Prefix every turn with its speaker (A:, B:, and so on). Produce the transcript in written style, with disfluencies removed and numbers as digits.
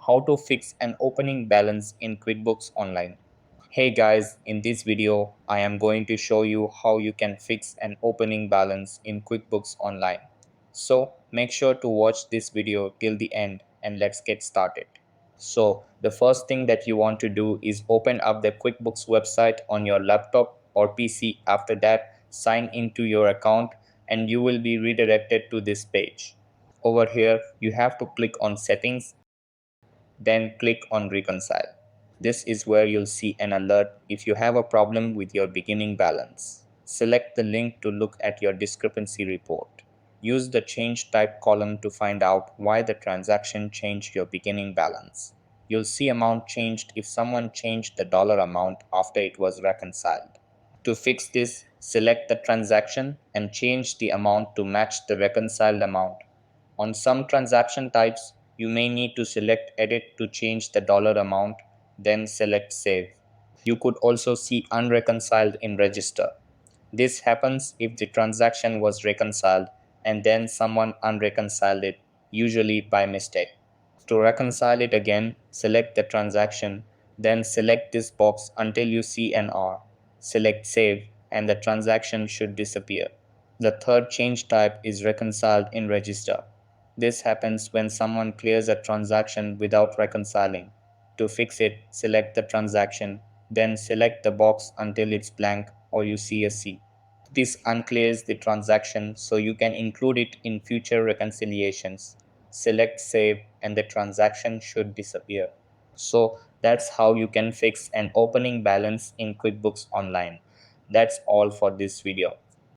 A: how to fix an opening balance in QuickBooks Online. Hey guys, in this video, I am going to show you how you can fix an opening balance in QuickBooks Online. So make sure to watch this video till the end and let's get started. So the first thing that you want to do is open up the QuickBooks website on your laptop or PC. After that, sign into your account and you will be redirected to this page. Over here, you have to click on settings, then click on reconcile. This is where you'll see an alert if you have a problem with your beginning balance. Select the link to look at your discrepancy report. Use the change type column to find out why the transaction changed your beginning balance. You'll see amount changed if someone changed the dollar amount after it was reconciled. To fix this, select the transaction and change the amount to match the reconciled amount. On some transaction types, you may need to select Edit to change the dollar amount, then select Save. You could also see Unreconciled in Register. This happens if the transaction was reconciled and then someone unreconciled it, usually by mistake. To reconcile it again, select the transaction, then select this box until you see an R. Select Save, and the transaction should disappear. The third change type is reconciled in register. This happens when someone clears a transaction without reconciling. To fix it, select the transaction, then select the box until it's blank or you see a C. This unclears the transaction so you can include it in future reconciliations. Select Save and the transaction should disappear. So that's how you can fix an opening balance in QuickBooks Online. That's all for this video.